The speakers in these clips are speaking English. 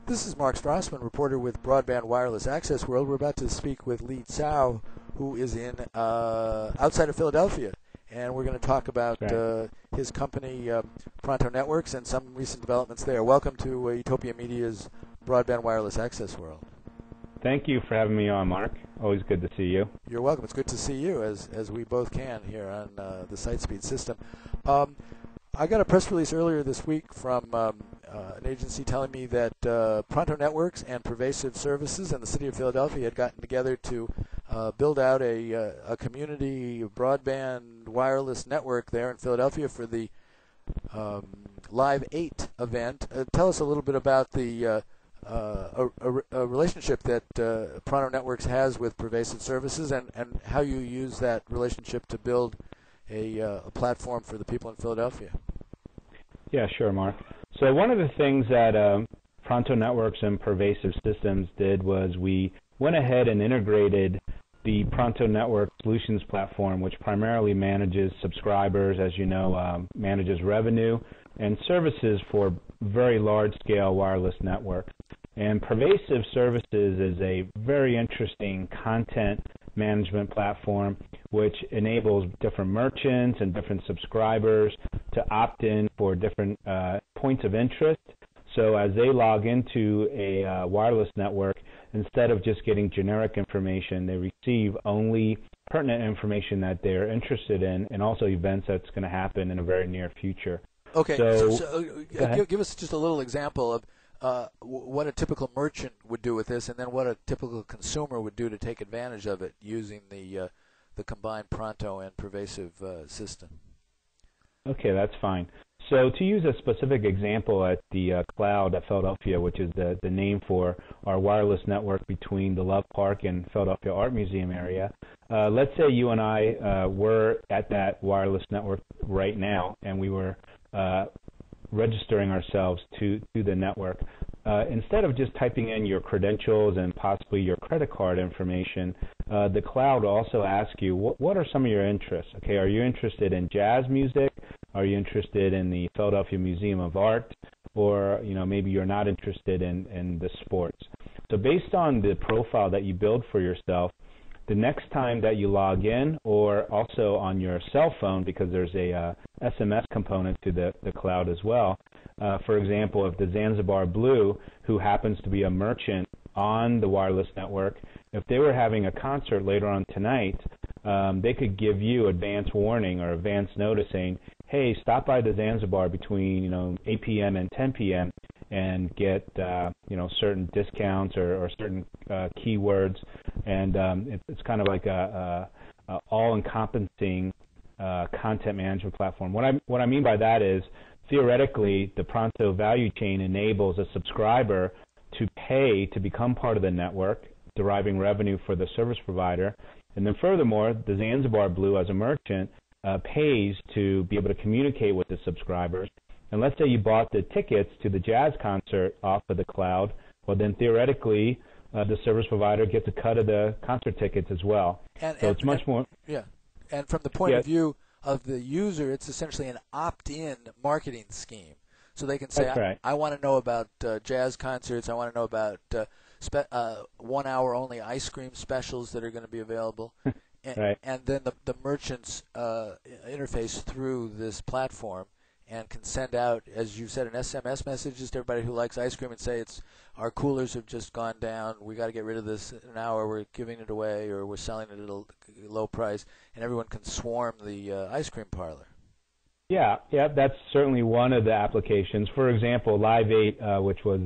This is Mark Strassman, reporter with Broadband Wireless Access World. We're about to speak with Tsao, who is in outside of Philadelphia, and we're going to talk about his company, Pronto Networks, and some recent developments there. Welcome to Etopia Media's Broadband Wireless Access World. Thank you for having me on, Mark. Always good to see you. You're welcome. It's good to see you, as we both can here on the SiteSpeed system. I got a press release earlier this week from an agency telling me that Pronto Networks and Pervasive Services and the City of Philadelphia had gotten together to build out a community broadband wireless network there in Philadelphia for the Live 8 event. Tell us a little bit about the a relationship that Pronto Networks has with Pervasive Services and how you use that relationship to build a platform for the people in Philadelphia. Yeah, sure, Mark. So one of the things that Pronto Networks and Pervasive Systems did was we went ahead and integrated the Pronto Network Solutions platform, which primarily manages subscribers, as you know, manages revenue and services for very large-scale wireless networks. And Pervasive Services is a very interesting content management platform which enables different merchants and different subscribers to opt in for different points of interest. So as they log into a wireless network, instead of just getting generic information, they receive only pertinent information that they're interested in, and also events that's going to happen in a very near future. Okay, give us just a little example of what a typical merchant would do with this, and then what a typical consumer would do to take advantage of it using the combined Pronto and Pervasive system. Okay, that's fine. So to use a specific example at the Cloud at Philadelphia, which is the name for our wireless network between the Love Park and Philadelphia Art Museum area, let's say you and I were at that wireless network right now, and we were registering ourselves to the network. Instead of just typing in your credentials and possibly your credit card information, the cloud will also ask you, what are some of your interests? Okay, are you interested in jazz music? Are you interested in the Philadelphia Museum of Art? Or maybe you're not interested in the sports. So based on the profile that you build for yourself, the next time that you log in, or also on your cell phone, because there's a SMS component to the cloud as well. For example, if the Zanzibar Blue, who happens to be a merchant on the wireless network, if they were having a concert later on tonight, they could give you advance warning or advance notice saying, hey, stop by the Zanzibar between 8 p.m. and 10 p.m. and get certain discounts or certain keywords, and it's kind of like a all-encompassing content management platform. What I mean by that is, theoretically, the Pronto value chain enables a subscriber to pay to become part of the network, deriving revenue for the service provider, and then furthermore, the Zanzibar Blue as a merchant pays to be able to communicate with the subscribers. And let's say you bought the tickets to the jazz concert off of the cloud, well then theoretically the service provider gets a cut of the concert tickets as well. So it's much more. Yeah, and from the point of view of the user, it's essentially an opt-in marketing scheme. So they can say, I want to know about jazz concerts, I want to know about 1 hour only ice cream specials that are going to be available. And then the merchants interface through this platform and can send out, as you said, an SMS message to everybody who likes ice cream and say, our coolers have just gone down, we got to get rid of this in an hour, we're giving it away, or we're selling it at a low price, and everyone can swarm the ice cream parlor. Yeah, that's certainly one of the applications. For example, Live 8, which was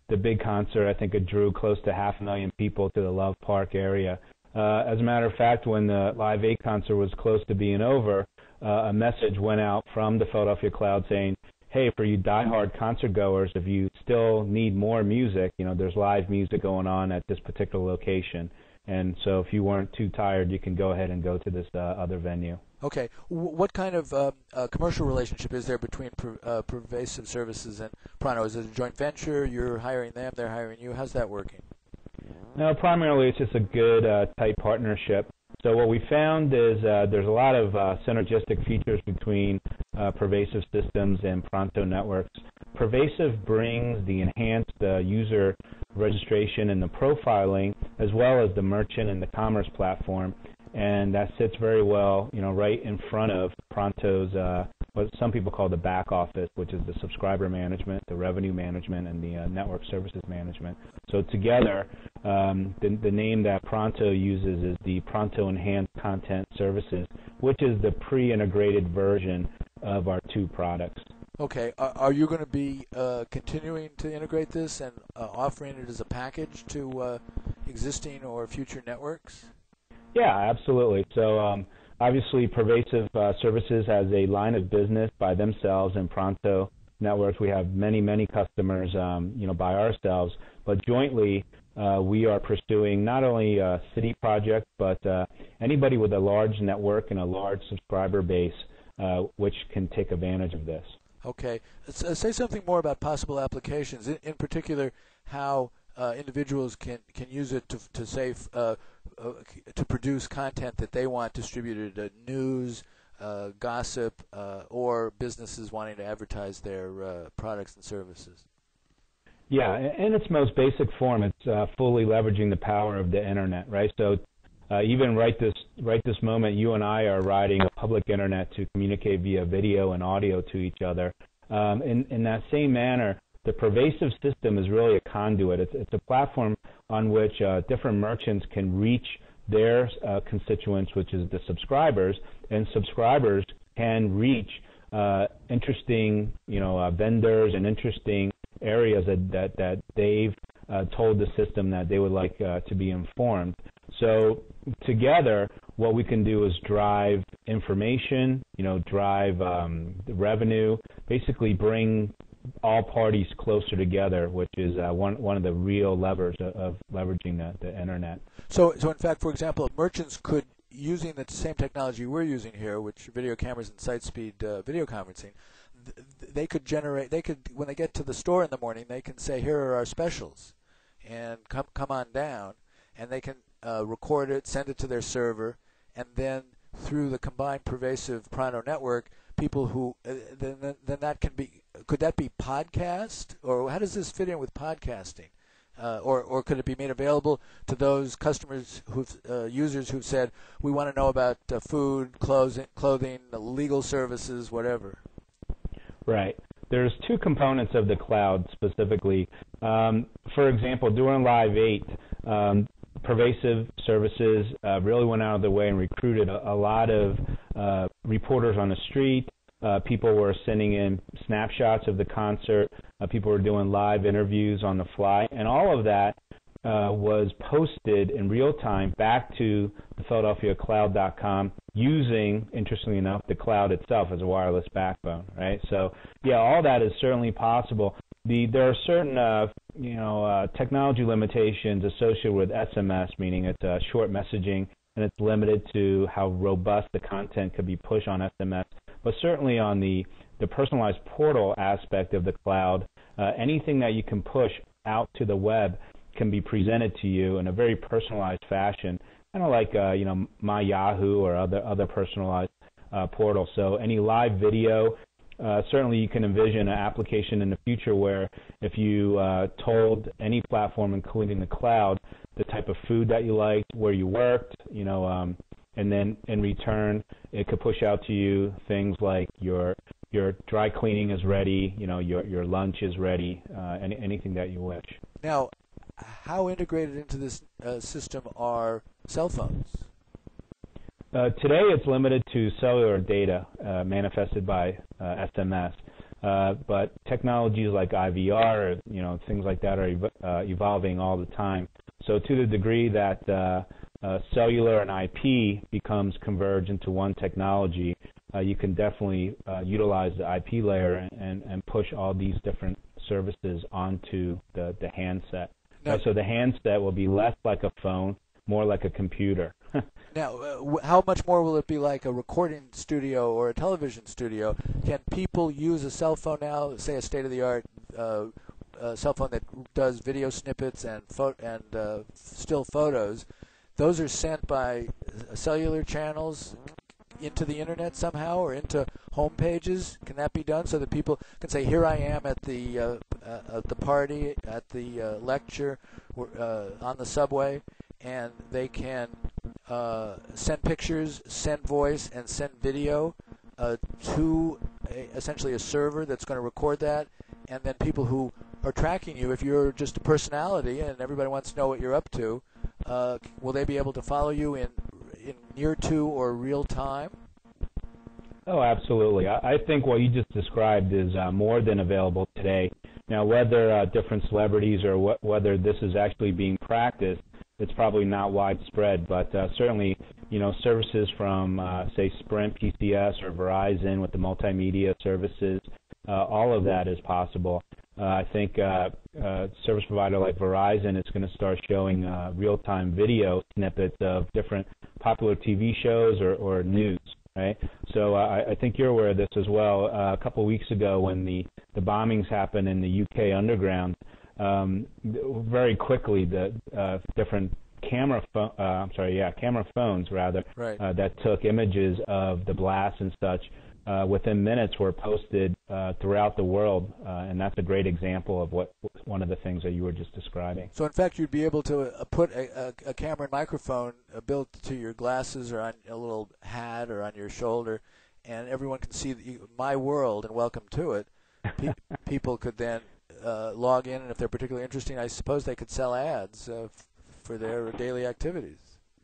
the big concert, I think it drew close to 500,000 people to the Love Park area. As a matter of fact, when the Live 8 concert was close to being over, a message went out from the Philadelphia Cloud saying, hey, for you diehard concert goers, if you still need more music, there's live music going on at this particular location. And so if you weren't too tired, you can go ahead and go to this other venue. Okay. What kind of commercial relationship is there between Pervasive Services and Pronto? Is it a joint venture? You're hiring them, they're hiring you. How's that working? No, primarily it's just a good, tight partnership. So what we found is there's a lot of synergistic features between Pervasive Systems and Pronto Networks. Pervasive brings the enhanced user registration and the profiling, as well as the merchant and the commerce platform. And that sits very well, right in front of Pronto's, what some people call the back office, which is the subscriber management, the revenue management, and the network services management. So together, the name that Pronto uses is the Pronto Enhanced Content Services, which is the pre-integrated version of our two products. Okay. Are you going to be continuing to integrate this and offering it as a package to existing or future networks? Yeah, absolutely. So obviously, Pervasive Services has a line of business by themselves, and Pronto Networks, we have many, many customers, by ourselves. But jointly, we are pursuing not only a city project, but anybody with a large network and a large subscriber base, which can take advantage of this. Okay. Say something more about possible applications, in particular how individuals can use it to produce content that they want distributed, news, gossip, or businesses wanting to advertise their products and services. Yeah, in its most basic form, it's fully leveraging the power of the internet, right? So even right this moment, you and I are riding a public internet to communicate via video and audio to each other. In that same manner, the Pervasive system is really a conduit. It's a platform on which different merchants can reach their constituents, which is the subscribers, and subscribers can reach interesting, vendors and interesting areas that they've told the system that they would like to be informed. So together, what we can do is drive information, drive the revenue, basically bring all parties closer together, which is one of the real levers of leveraging the internet. So in fact, for example, merchants could, using the same technology we're using here, which video cameras and site speed video conferencing, they could when they get to the store in the morning, they can say, here are our specials, and come on down, and they can record it, send it to their server, and then through the combined Pervasive Pronto network, people who then that can be, could that be podcast, or how does this fit in with podcasting, or could it be made available to those customers users who've said, we want to know about food, clothing, legal services, whatever? Right. There's two components of the cloud specifically. For example, during Live 8, Pervasive Services really went out of their way and recruited a lot of reporters on the street. People were sending in snapshots of the concert. People were doing live interviews on the fly. And all of that was posted in real time back to the PhiladelphiaCloud.com using, interestingly enough, the cloud itself as a wireless backbone, right? So, yeah, all that is certainly possible. There are certain, technology limitations associated with SMS, meaning it's short messaging, and it's limited to how robust the content could be pushed on SMS. But certainly on the personalized portal aspect of the cloud, anything that you can push out to the web can be presented to you in a very personalized fashion, kind of like My Yahoo or other personalized portals. So any live video, certainly you can envision an application in the future where if you told any platform, including the cloud, the type of food that you liked, where you worked, and then in return it could push out to you things like your dry cleaning is ready, your lunch is ready, anything that you wish. Now, how integrated into this system are cell phones? Today it's limited to cellular data manifested by SMS, but technologies like IVR, things like that are evolving all the time. So to the degree that cellular and IP becomes converged into one technology, you can definitely utilize the IP layer and push all these different services onto the handset. Now, so the handset will be less like a phone, more like a computer. Now, how much more will it be like a recording studio or a television studio? Can people use a cell phone now, say a state-of-the-art cell phone that does video snippets and still photos? Those are sent by cellular channels into the internet somehow, or into home pages. Can that be done so that people can say, here I am at the at the party, at the lecture, on the subway, and they can send pictures, send voice, and send video to essentially a server that's going to record that, and then people who are tracking you, if you're just a personality and everybody wants to know what you're up to, will they be able to follow you in near to or real time? Oh, absolutely. I think what you just described is more than available today. Now, whether different celebrities or whether this is actually being practiced, it's probably not widespread, but certainly, services from, say, Sprint, PCS, or Verizon with the multimedia services, all of that is possible. I think service provider like Verizon is going to start showing real-time video snippets of different popular TV shows or news, right? So I think you're aware of this as well. A couple of weeks ago when the bombings happened in the UK underground, very quickly the different camera phones rather, right, that took images of the blast and such within minutes were posted throughout the world, and that's a great example of one of the things that you were just describing. So in fact, you'd be able to put a camera and microphone built to your glasses or on a little hat or on your shoulder, and everyone can see my world and welcome to it. People could then log in, and if they're particularly interesting, I suppose they could sell ads for their daily activities.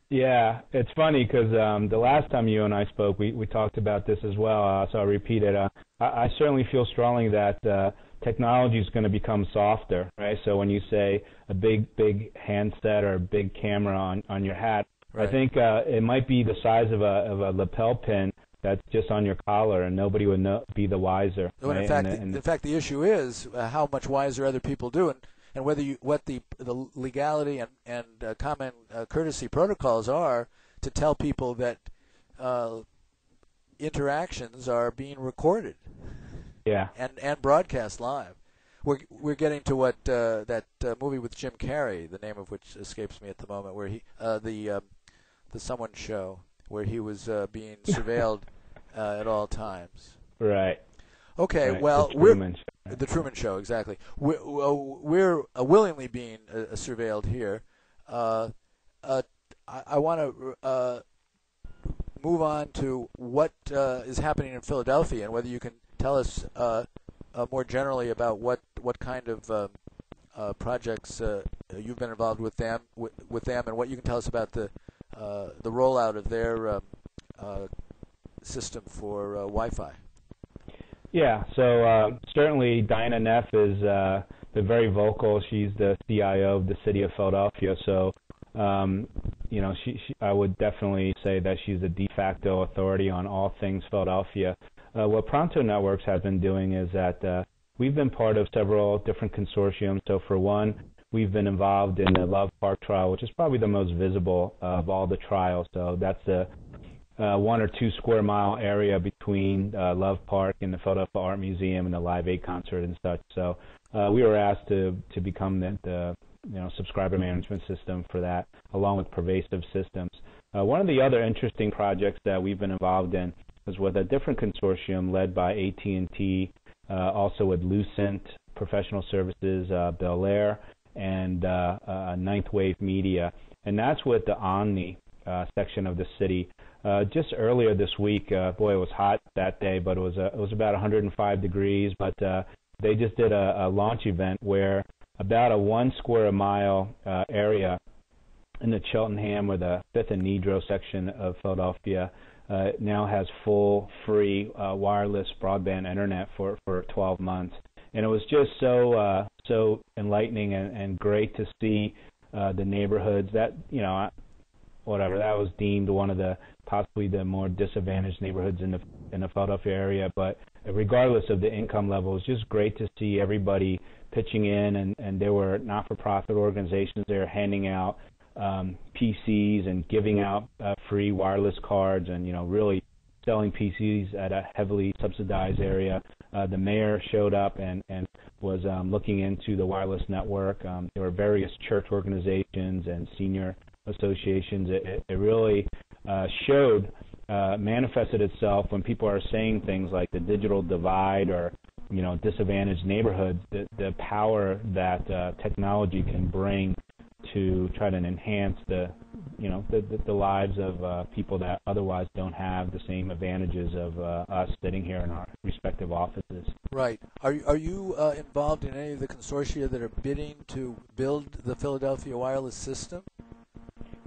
Yeah, it's funny because the last time you and I spoke, we talked about this as well, so I'll repeat it. I certainly feel strongly that technology is going to become softer, right? So when you say a big handset or a big camera on your hat, right, I think it might be the size of a lapel pin that's just on your collar, and nobody would be the wiser. No, right? In fact, the issue is how much wiser other people do, and what the legality and common courtesy protocols are to tell people that interactions are being recorded, yeah, and broadcast live. We're getting to what that movie with Jim Carrey, the name of which escapes me at the moment, where he the Someone Show, where he was being surveilled at all times. Right. Okay, right. well, The Truman Show, exactly. We're willingly being surveilled here. I want to move on to what is happening in Philadelphia, and whether you can tell us more generally about what kind of projects you've been involved with them, and what you can tell us about the rollout of their system for Wi-Fi. Yeah, so certainly Diana Neff has been very vocal. She's the CIO of the city of Philadelphia, so I would definitely say that she's the de facto authority on all things Philadelphia. What Pronto Networks has been doing is that we've been part of several different consortiums. So for one, we've been involved in the Love Park trial, which is probably the most visible of all the trials. So that's the 1 or 2 square mile area between Love Park and the Philadelphia Art Museum and the Live Aid concert and such. So we were asked to become the subscriber management system for that, along with pervasive systems. One of the other interesting projects that we've been involved in was with a different consortium led by AT&T, also with Lucent Professional Services, Bel Air, and Ninth Wave Media, and that's with the Omni section of the city. Just earlier this week, boy, it was hot that day, but it was about 105 degrees. But they just did a launch event where about a 1 square mile area in the Cheltenham or the 5th and Nedrow section of Philadelphia now has full free wireless broadband internet for 12 months. And it was just so enlightening and great to see the neighborhoods that, whatever, that was deemed one of the possibly the more disadvantaged neighborhoods in the Philadelphia area. But regardless of the income level, it's just great to see everybody pitching in, and there were not-for-profit organizations there handing out PCs and giving out free wireless cards, and really selling PCs at a heavily subsidized area. The mayor showed up and was looking into the wireless network. There were various church organizations and senior associations. It really manifested itself when people are saying things like the digital divide or disadvantaged neighborhoods, the power that technology can bring to try to enhance the lives of people that otherwise don't have the same advantages of us sitting here in our respective offices. Right. Are you involved in any of the consortia that are bidding to build the Philadelphia wireless system?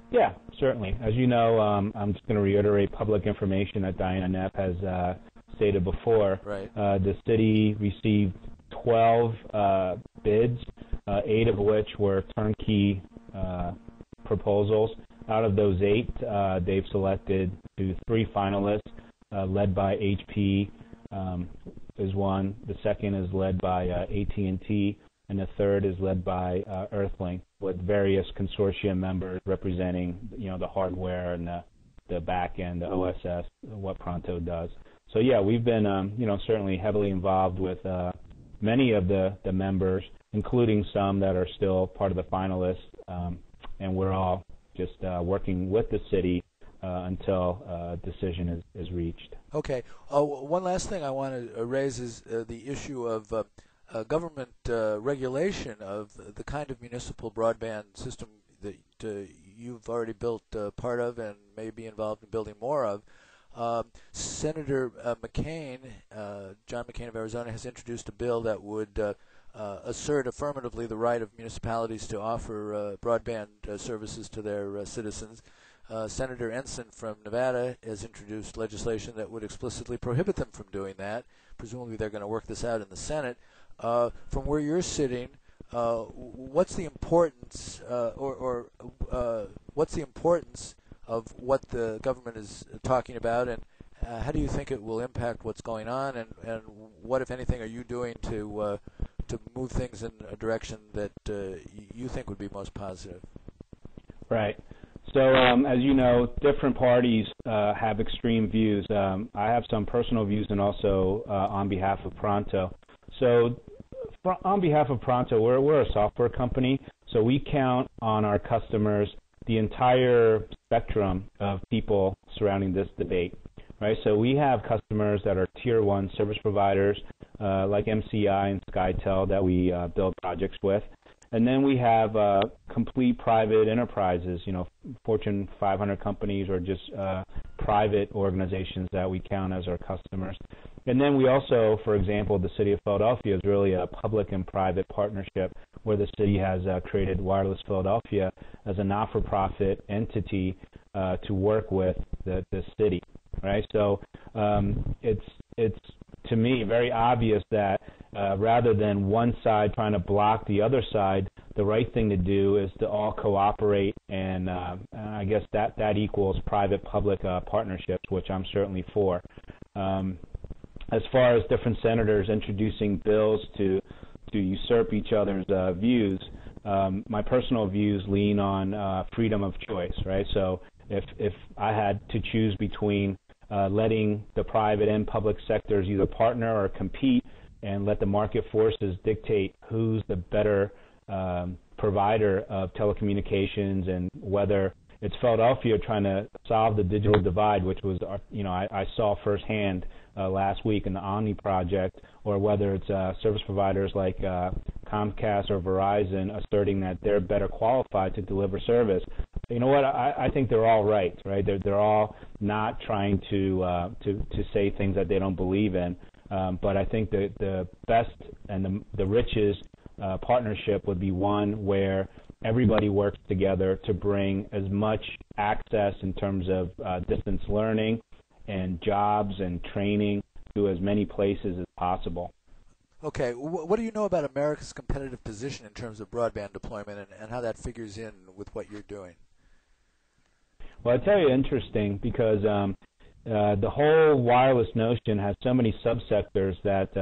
Yeah, certainly. As you know, I'm just going to reiterate public information that Diana Neff has stated before. Right. The city received 12 bids, 8 of which were turnkey proposals. Out of those 8, they've selected 3 finalists, led by HP is one. The second is led by AT&T, and the third is led by Earthlink, with various consortium members representing, the hardware and the back end, the OSS, what Pronto does. So yeah, we've been, certainly heavily involved with many of the members, including some that are still part of the finalists, and we're all just working with the city until a decision is reached. Okay. One last thing I want to raise is the issue of government regulation of the kind of municipal broadband system that you've already built part of and may be involved in building more of. Senator McCain, John McCain of Arizona, has introduced a bill that would assert affirmatively the right of municipalities to offer broadband services to their citizens. Senator Ensign from Nevada has introduced legislation that would explicitly prohibit them from doing that. Presumably they're going to work this out in the Senate. From where you're sitting, what's the importance what's the importance of what the government is talking about, and how do you think it will impact what's going on, and what, if anything, are you doing to move things in a direction that you think would be most positive? Right. So, as you know, different parties have extreme views. I have some personal views and also on behalf of Pronto. So, on behalf of Pronto, we're a software company, so we count on our customers the entire spectrum of people surrounding this debate, right? So we have customers that are Tier 1 service providers like MCI and SkyTel that we build projects with. And then we have complete private enterprises, Fortune 500 companies or just private organizations that we count as our customers. And then we also, for example, the City of Philadelphia is really a public and private partnership where the city has created Wireless Philadelphia as a not-for-profit entity to work with the city, right? So it's to me very obvious that rather than one side trying to block the other side, the right thing to do is to all cooperate, and I guess that equals private-public partnerships, which I'm certainly for. As far as different senators introducing bills to usurp each other's views, my personal views lean on freedom of choice, right? So if I had to choose between letting the private and public sectors either partner or compete and let the market forces dictate who's the better provider of telecommunications, and whether it's Philadelphia trying to solve the digital divide, which was, I saw firsthand last week in the Omni project, or whether it's service providers like Comcast or Verizon asserting that they're better qualified to deliver service. You know what? I think they're all right? They're all not trying to say things that they don't believe in. But I think the best and the richest partnership would be one where everybody works together to bring as much access in terms of distance learning and jobs and training to as many places as possible. Okay, what do you know about America's competitive position in terms of broadband deployment and how that figures in with what you're doing? Well, I tell you, interesting, because the whole wireless notion has so many subsectors that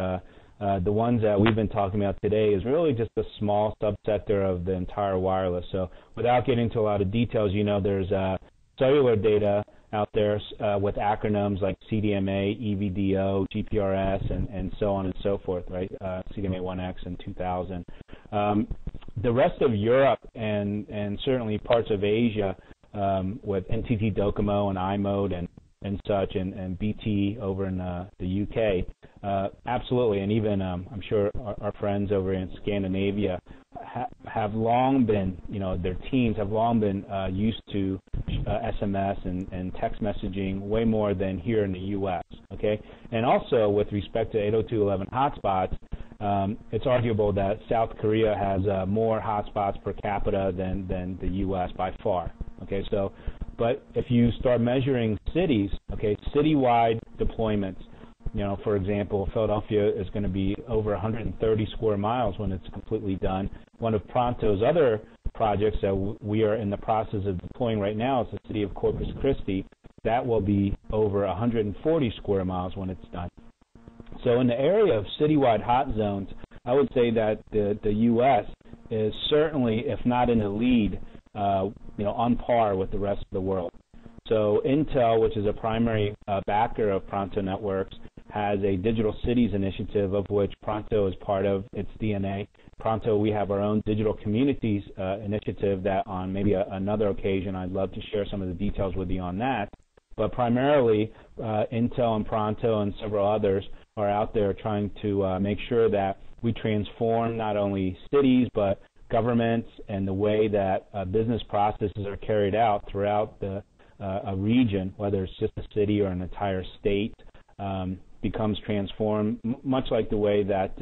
the ones that we've been talking about today is really just a small subsector of the entire wireless. So without getting into a lot of details, there's cellular data out there with acronyms like CDMA, EVDO, GPRS, and so on and so forth, right? CDMA 1X and 2000. The rest of Europe and certainly parts of Asia with NTT Docomo and iMode and such, and BT over in the UK, Absolutely, and even I'm sure our friends over in Scandinavia have long been, their teams have long been used to SMS and text messaging way more than here in the U.S. Okay, and also with respect to 802.11 hotspots, it's arguable that South Korea has more hotspots per capita than the U.S. by far. Okay, so, but if you start measuring cities, okay, citywide deployments. For example, Philadelphia is going to be over 130 square miles when it's completely done. One of Pronto's other projects that we are in the process of deploying right now is the city of Corpus Christi. That will be over 140 square miles when it's done. So in the area of citywide hot zones, I would say that the U.S. is certainly, if not in the lead, on par with the rest of the world. So Intel, which is a primary backer of Pronto Networks, has a Digital Cities initiative of which Pronto is part of its DNA. Pronto, we have our own Digital Communities initiative that on maybe another occasion I'd love to share some of the details with you on that. But primarily, Intel and Pronto and several others are out there trying to make sure that we transform not only cities but governments and the way that business processes are carried out throughout a region, whether it's just a city or an entire state, becomes transformed, much like the way that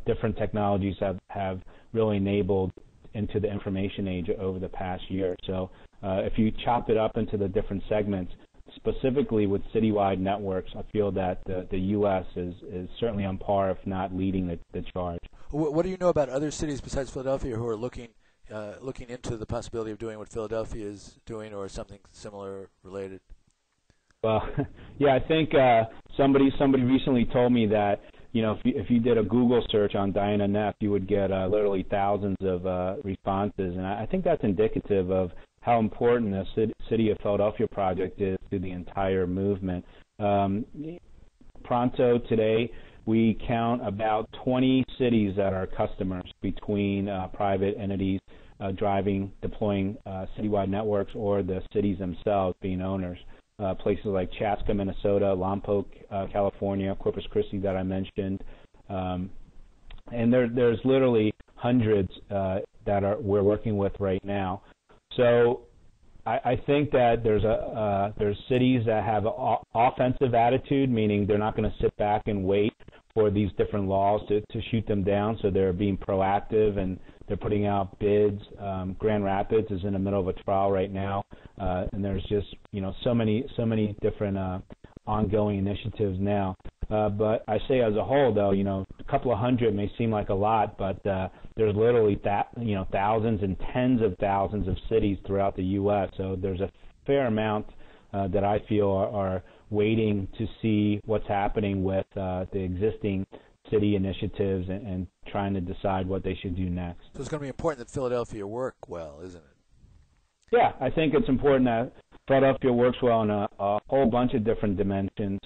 different technologies have really enabled into the information age over the past year. So if you chop it up into the different segments, specifically with citywide networks, I feel that the U.S. is certainly on par, if not leading the charge. What do you know about other cities besides Philadelphia who are looking into the possibility of doing what Philadelphia is doing, or something similar related? Well, yeah, I think somebody recently told me that if you did a Google search on Diana Neff, you would get literally thousands of responses, and I think that's indicative of how important the City of Philadelphia project is to the entire movement. Pronto today, we count about 20 cities that are customers, between private entities deploying citywide networks, or the cities themselves being owners. Places like Chaska, Minnesota, Lompoc, California, Corpus Christi that I mentioned, and there's literally hundreds that we're working with right now. So I think that there's cities that have an offensive attitude, meaning they're not going to sit back and wait for these different laws to shoot them down. So they're being proactive and they're putting out bids. Grand Rapids is in the middle of a trial right now, and there's just so many different ongoing initiatives now. But I say as a whole, though, a couple of hundred may seem like a lot, but there's literally thousands and tens of thousands of cities throughout the U.S. So there's a fair amount that I feel are waiting to see what's happening with the existing city initiatives and trying to decide what they should do next. So it's going to be important that Philadelphia work well, isn't it? Yeah, I think it's important that Philadelphia works well in a whole bunch of different dimensions.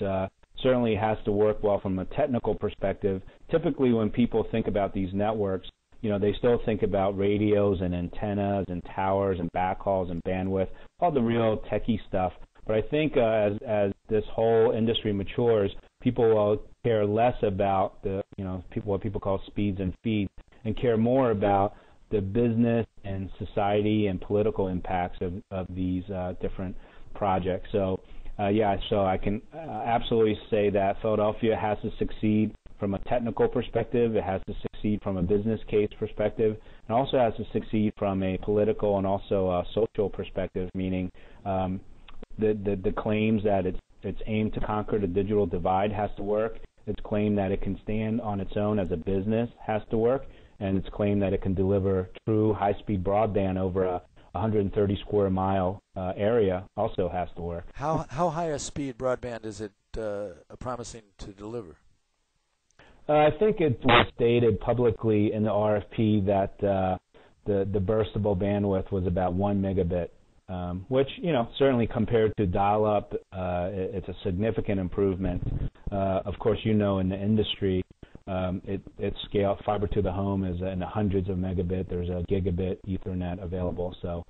Certainly it has to work well from a technical perspective. Typically when people think about these networks, they still think about radios and antennas and towers and backhauls and bandwidth, all the real techie stuff. But I think as this whole industry matures, people will care less about what people call speeds and feeds, and care more about the business and society and political impacts of these different projects. So so I can absolutely say that Philadelphia has to succeed from a technical perspective. It has to succeed from a business case perspective, and also has to succeed from a political and also a social perspective, meaning the claims that it's aimed to conquer the digital divide has to work. Its claim that it can stand on its own as a business has to work, and its claim that it can deliver true high-speed broadband over a 130 square mile area also has to work. How high a speed broadband is it promising to deliver? I think it was stated publicly in the RFP that the burstable bandwidth was about 1 megabit, which certainly compared to dial-up, it's a significant improvement. Of course, in the industry, it's scale. Fiber to the home is in the hundreds of megabit. There's a gigabit Ethernet available. So,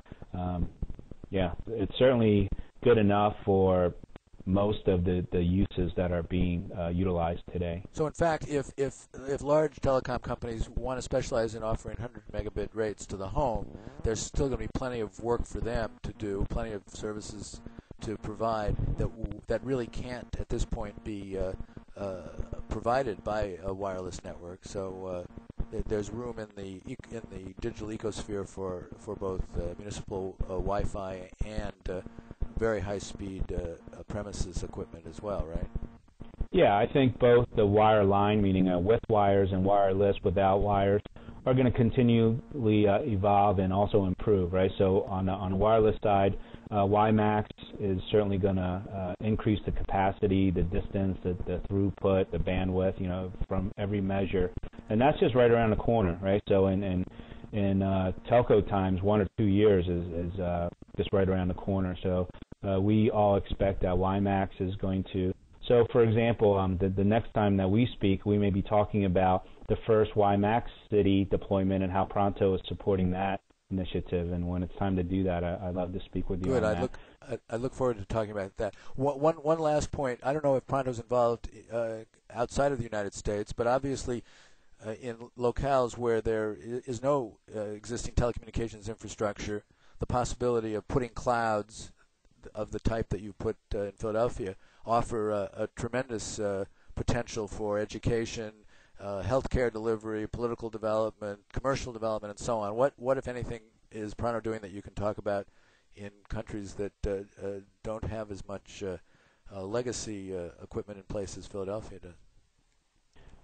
it's certainly good enough for most of the uses that are being utilized today. So in fact, if large telecom companies want to specialize in offering 100 megabit rates to the home, there's still going to be plenty of work for them to do, plenty of services to provide that really can't at this point be provided by a wireless network. So there's room in the digital ecosphere for both municipal Wi-Fi and very high-speed premises equipment as well, right? Yeah, I think both the wireline, meaning with wires, and wireless without wires, are going to continually evolve and also improve, right? So on the wireless side, WiMAX is certainly going to increase the capacity, the distance, the throughput, the bandwidth, from every measure, and that's just right around the corner, right? So in telco times, 1 or 2 years is just right around the corner. So we all expect that WiMAX is going to. So, for example, the next time that we speak, we may be talking about the first WiMAX city deployment and how Pronto is supporting that initiative. And when it's time to do that, I'd love to speak with you on that. I look forward to talking about that. One last point. I don't know if Pronto's involved outside of the United States, but obviously in locales where there is no existing telecommunications infrastructure, the possibility of putting clouds of the type that you put in Philadelphia offer a tremendous potential for education, healthcare delivery, political development, commercial development, and so on. What if anything, is Pronto doing that you can talk about in countries that don't have as much legacy equipment in place as Philadelphia does?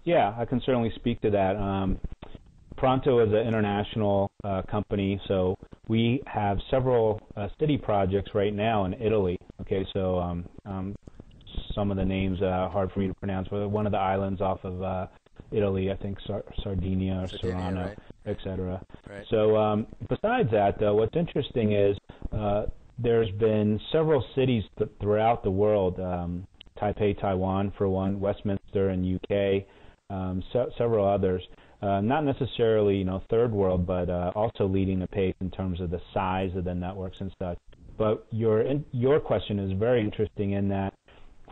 Yeah, I can certainly speak to that. Pronto is an international company, so we have several city projects right now in Italy. Okay, so some of the names are hard for me to pronounce, but one of the islands off of Italy, I think Sardinia or Serrano, right, etc. Right. So besides that, what's interesting is there's been several cities throughout the world, Taipei, Taiwan for one, Westminster in UK, several others. Not necessarily, third world, but also leading the pace in terms of the size of the networks and such. But your question is very interesting in that,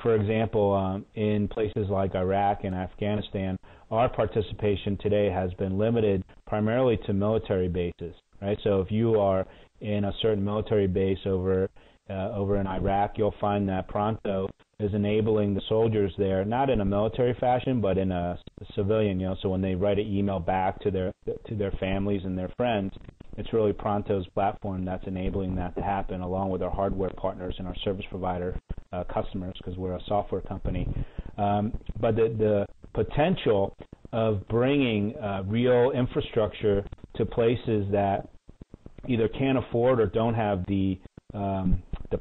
for example, in places like Iraq and Afghanistan, our participation today has been limited primarily to military bases, right? So if you are in a certain military base over in Iraq, you'll find that Pronto is enabling the soldiers there, not in a military fashion, but in a civilian, so when they write an email back to their families and their friends, it's really Pronto's platform that's enabling that to happen, along with our hardware partners and our service provider customers, because we're a software company. But the potential of bringing real infrastructure to places that either can't afford or don't have the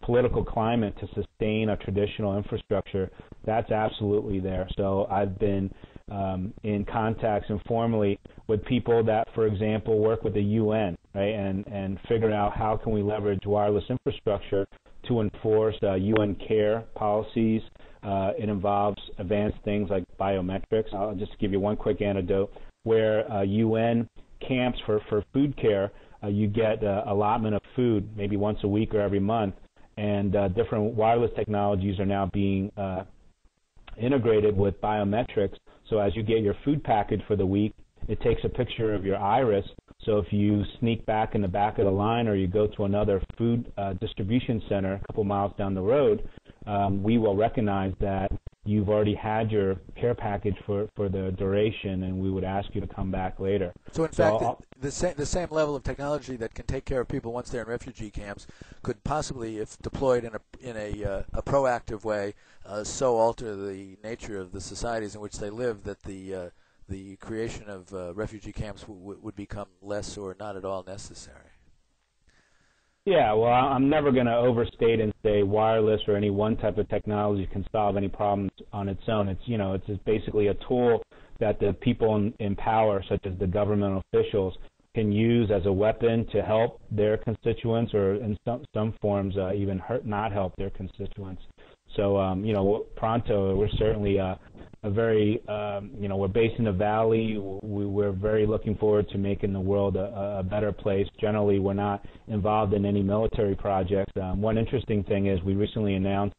political climate to sustain a traditional infrastructure, that's absolutely there. So I've been in contacts informally with people that, for example, work with the UN, right, and figure out how can we leverage wireless infrastructure to enforce UN care policies. It involves advanced things like biometrics. I'll just give you one quick anecdote where UN camps for food care, you get allotment of food maybe once a week or every month, and different wireless technologies are now being integrated with biometrics. So as you get your food package for the week, it takes a picture of your iris. So if you sneak back in the back of the line or you go to another food distribution center a couple miles down the road, we will recognize that you've already had your care package for the duration, and we would ask you to come back later. So in fact, the same level of technology that can take care of people once they're in refugee camps could possibly, if deployed in a proactive way, so alter the nature of the societies in which they live that the creation of refugee camps would become less or not at all necessary. Yeah, well, I'm never going to overstate and say wireless or any one type of technology can solve any problems on its own. It's just basically a tool that the people in power, such as the government officials, can use as a weapon to help their constituents, or in some forms even not help their constituents. So, Pronto, we're certainly a very, we're based in the Valley. We're very looking forward to making the world a better place. Generally, we're not involved in any military projects. One interesting thing is we recently announced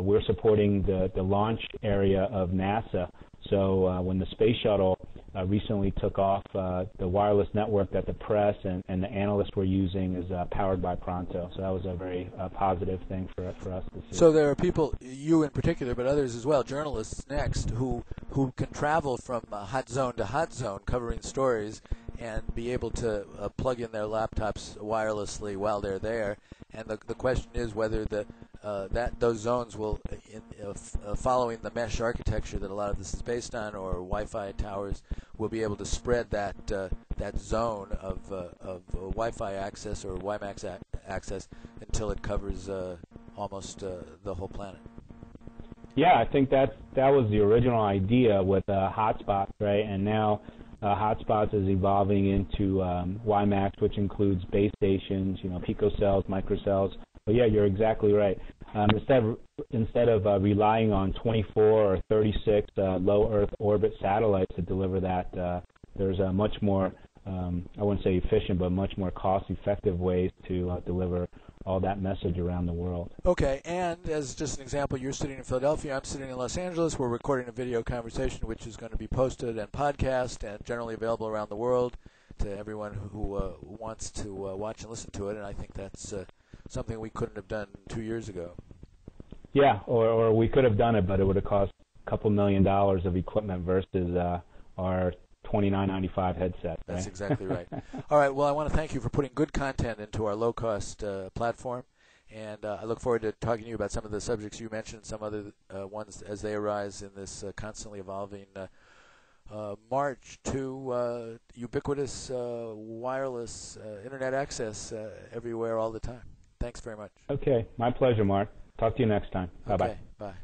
we're supporting the launch area of NASA. So when the space shuttle recently took off, the wireless network that the press and the analysts were using is powered by Pronto. So that was a very positive thing for us to see. So there are people, you in particular, but others as well, journalists next, who can travel from hot zone to hot zone covering stories and be able to plug in their laptops wirelessly while they're there. And the question is whether those zones will, following the mesh architecture that a lot of this is based on, or Wi-Fi towers, will be able to spread that zone of Wi-Fi access or WiMAX access until it covers almost the whole planet. Yeah, I think that was the original idea with hotspots, right? And now hotspots is evolving into WiMAX, which includes base stations, picocells, microcells. But yeah, you're exactly right. Instead of relying on 24 or 36 low Earth orbit satellites to deliver that, there's a much more, I wouldn't say efficient, but much more cost-effective ways to deliver all that message around the world. Okay, and as just an example, you're sitting in Philadelphia, I'm sitting in Los Angeles. We're recording a video conversation which is going to be posted and podcast and generally available around the world to everyone who wants to watch and listen to it, and I think that's something we couldn't have done 2 years ago. Yeah, or we could have done it, but it would have cost a couple $1 million of equipment versus our $29.95 headset. Right? That's exactly right. All right, well, I want to thank you for putting good content into our low-cost platform, and I look forward to talking to you about some of the subjects you mentioned, some other ones as they arise in this constantly evolving march to ubiquitous wireless internet access everywhere all the time. Thanks very much. Okay, my pleasure, Mark. Talk to you next time. Bye-bye. Okay, bye.